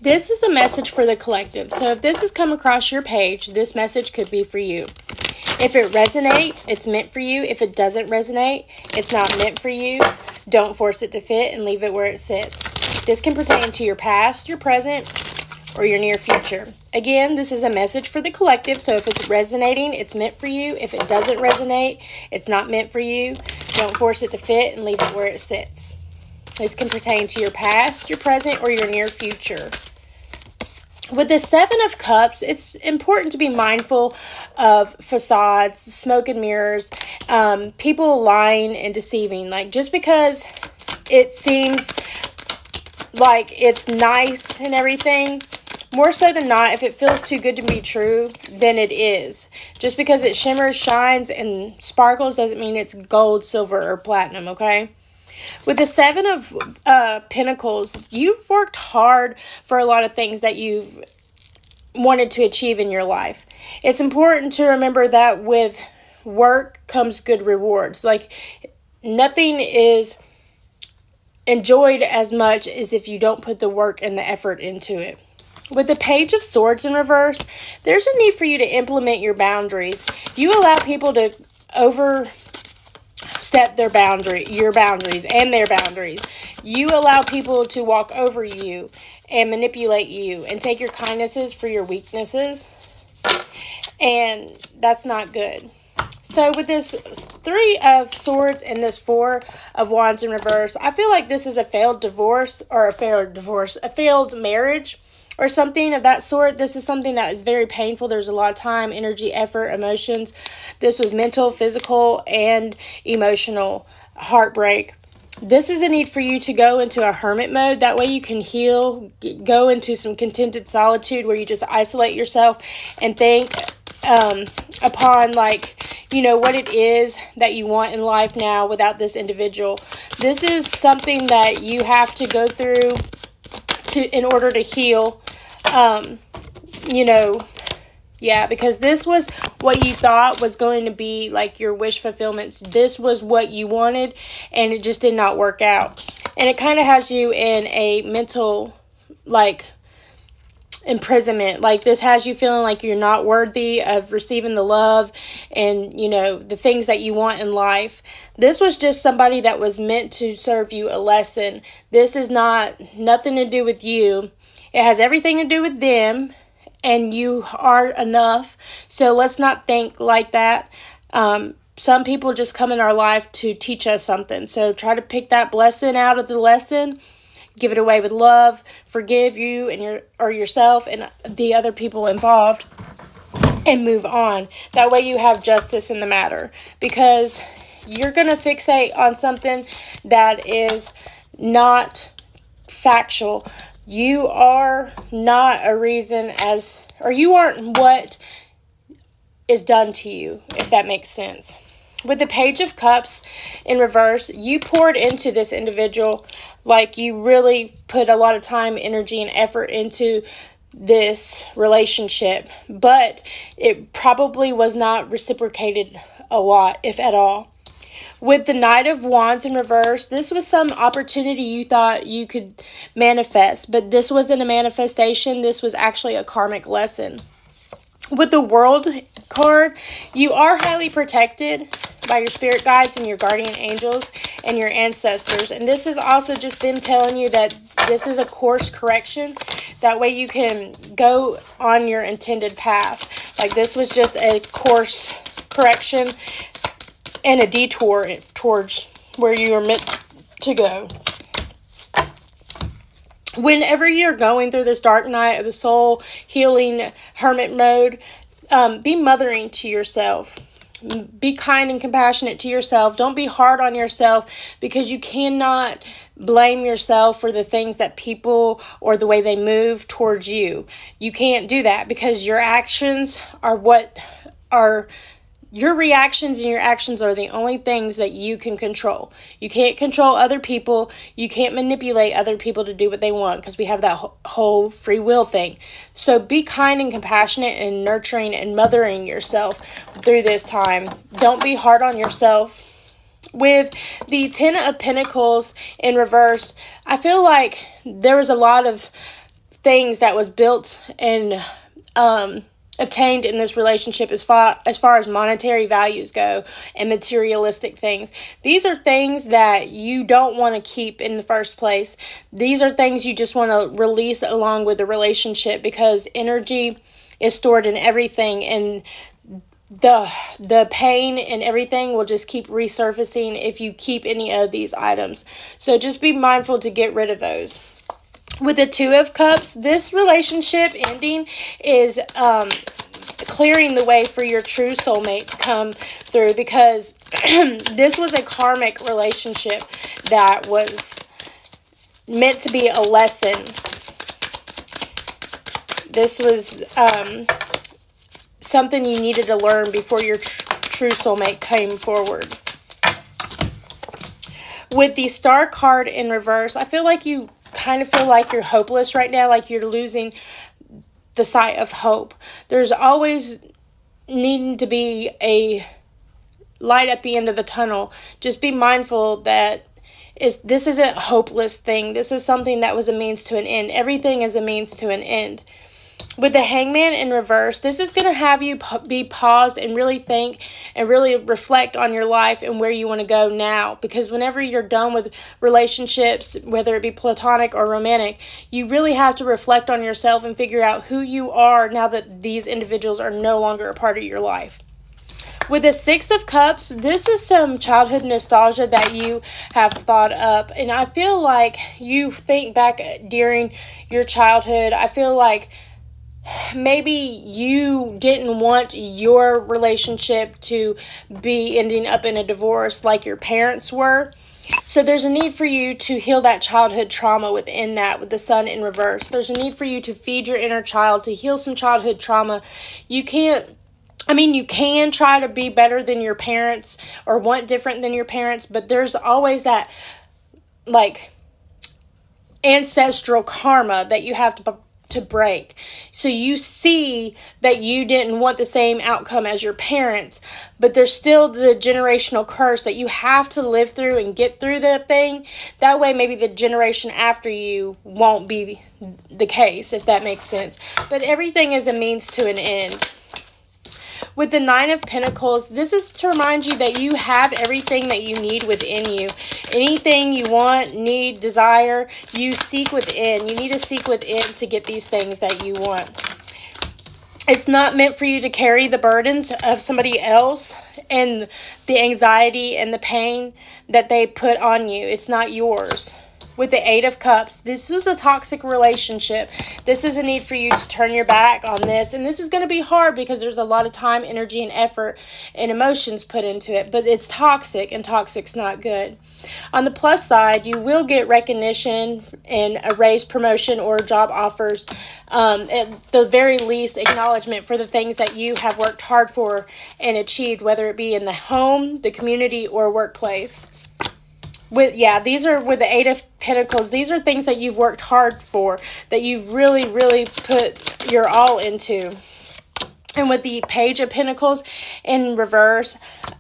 This is a message for the collective. So if this has come across your page, this message could be for you. If it resonates, it's meant for you. If it doesn't resonate, it's not meant for you. Don't force it to fit and leave it where it sits. This can pertain to your past, your present, or your near future. Again, this is a message for the collective. So if it's resonating, it's meant for you. If it doesn't resonate, it's not meant for you. Don't force it to fit and leave it where it sits. This can pertain to your past, your present, or your near future. With the Seven of Cups, it's important to be mindful of facades, smoke and mirrors, people lying and deceiving. Like, just because it seems like it's nice and everything, more so than not, if it feels too good to be true, then it is. Just because it shimmers, shines, and sparkles doesn't mean it's gold, silver, or platinum, okay? With the Seven of Pentacles, you've worked hard for a lot of things that you've wanted to achieve in your life. It's important to remember that with work comes good rewards. Like, nothing is enjoyed as much as if you don't put the work and the effort into it. With the Page of Swords in reverse, there's a need for you to implement your boundaries. You allow people to overstep your boundaries and their boundaries. You allow people to walk over you and manipulate you and take your kindnesses for your weaknesses. And that's not good. So with this Three of Swords and this Four of Wands in reverse, I feel like this is a failed marriage, or something of that sort. This is something that is very painful. There's a lot of time, energy, effort, emotions. This was mental, physical, and emotional heartbreak. This is a need for you to go into a hermit mode. That way you can heal, go into some contented solitude where you just isolate yourself and think upon, what it is that you want in life now without this individual. This is something that you have to go through in order to heal. Because this was what you thought was going to be like your wish fulfillment. This was what you wanted, and it just did not work out. And it kind of has you in a mental, imprisonment. Like, this has you feeling like you're not worthy of receiving the love and, the things that you want in life. This was just somebody that was meant to serve you a lesson. This is nothing to do with you. It has everything to do with them, and you are enough. So let's not think like that. Some people just come in our life to teach us something. So try to pick that blessing out of the lesson. Give it away with love. Forgive you and yourself and the other people involved, and move on. That way you have justice in the matter, because you're going to fixate on something that is not factual. You are not a reason you aren't what is done to you, if that makes sense. With the Page of Cups in reverse, you poured into this individual, like you really put a lot of time, energy, and effort into this relationship, but it probably was not reciprocated a lot, if at all. With the Knight of Wands in reverse, this was some opportunity you thought you could manifest, but this wasn't a manifestation. This was actually a karmic lesson. With the World card, you are highly protected by your spirit guides and your guardian angels and your ancestors. And this is also just them telling you that this is a course correction. That way you can go on your intended path. Like, this was just a course correction and a detour towards where you are meant to go. Whenever you're going through this dark night of the soul, healing hermit mode, be mothering to yourself. Be kind and compassionate to yourself. Don't be hard on yourself, because you cannot blame yourself for the things that people or the way they move towards you. You can't do that, because your actions your reactions and your actions are the only things that you can control. You can't control other people. You can't manipulate other people to do what they want, because we have that whole free will thing. So be kind and compassionate and nurturing and mothering yourself through this time. Don't be hard on yourself. With the Ten of Pentacles in reverse, I feel like there was a lot of things that was built and obtained in this relationship as far as monetary values go and materialistic things. These are things that you don't want to keep in the first place. These are things you just want to release along with the relationship, because energy is stored in everything, and the pain and everything will just keep resurfacing if you keep any of these items. So just be mindful to get rid of those. With the Two of Cups, this relationship ending is clearing the way for your true soulmate to come through, because this was a karmic relationship that was meant to be a lesson. This was something you needed to learn before your true soulmate came forward. With the Star card in reverse, I feel like you kind of feel like you're hopeless right now, like you're losing the sight of hope. There's always needing to be a light at the end of the tunnel. Just be mindful that this isn't a hopeless thing. This is something that was a means to an end. Everything is a means to an end. With the Hangman in reverse, this is going to have you be paused and really think and really reflect on your life and where you want to go now. Because whenever you're done with relationships, whether it be platonic or romantic, you really have to reflect on yourself and figure out who you are now that these individuals are no longer a part of your life. With the Six of Cups, this is some childhood nostalgia that you have thought up. And I feel like you think back during your childhood. I feel like maybe you didn't want your relationship to be ending up in a divorce like your parents were. So there's a need for you to heal that childhood trauma within that with the Sun in reverse. There's a need for you to feed your inner child, to heal some childhood trauma. You can try to be better than your parents or want different than your parents, but there's always that ancestral karma that you have to break. So you see that you didn't want the same outcome as your parents, but there's still the generational curse that you have to live through and get through that thing. That way maybe the generation after you won't be the case, if that makes sense. But everything is a means to an end. With the Nine of Pentacles, this is to remind you that you have everything that you need within you. Anything you want, need, desire, you seek within. You need to seek within to get these things that you want. It's not meant for you to carry the burdens of somebody else and the anxiety and the pain that they put on you. It's not yours. With the Eight of Cups, this was a toxic relationship. This is a need for you to turn your back on this. And this is going to be hard because there's a lot of time, energy, and effort and emotions put into it. But it's toxic, and toxic's not good. On the plus side, you will get recognition and a raise, promotion, or job offers. At the very least, acknowledgement for the things that you have worked hard for and achieved, whether it be in the home, the community, or workplace. These are with the Eight of Pentacles. These are things that you've worked hard for, that you've really, really put your all into. And with the Page of Pentacles in reverse,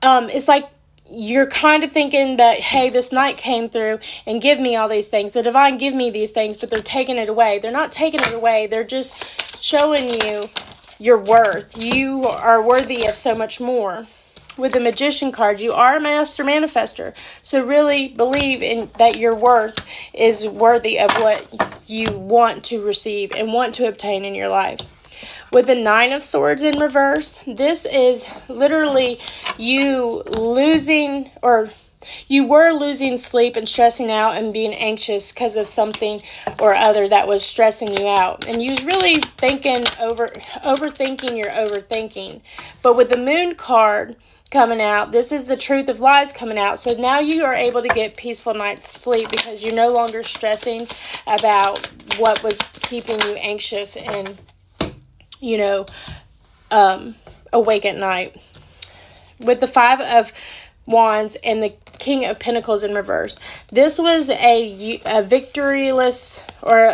it's like you're kind of thinking that, hey, this knight came through and give me all these things. The divine give me these things, but they're taking it away. They're not taking it away. They're just showing you your worth. You are worthy of so much more. With the Magician card, you are a master manifester. So really believe in that your worth is worthy of what you want to receive and want to obtain in your life. With the Nine of Swords in reverse, this is literally you were losing sleep and stressing out and being anxious because of something or other that was stressing you out. And you was really overthinking your overthinking. But with the Moon card coming out, this is the Truth of Lies coming out. So now you are able to get peaceful night's sleep because you're no longer stressing about what was keeping you anxious and, awake at night. With the Five of Wands and the King of Pentacles in reverse, this was a victoryless or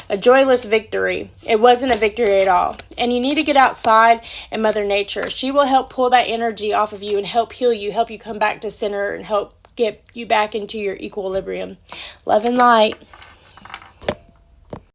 a joyless victory. It wasn't a victory at all. And you need to get outside and Mother Nature. She will help pull that energy off of you and help heal you, help you come back to center, and help get you back into your equilibrium. Love and light.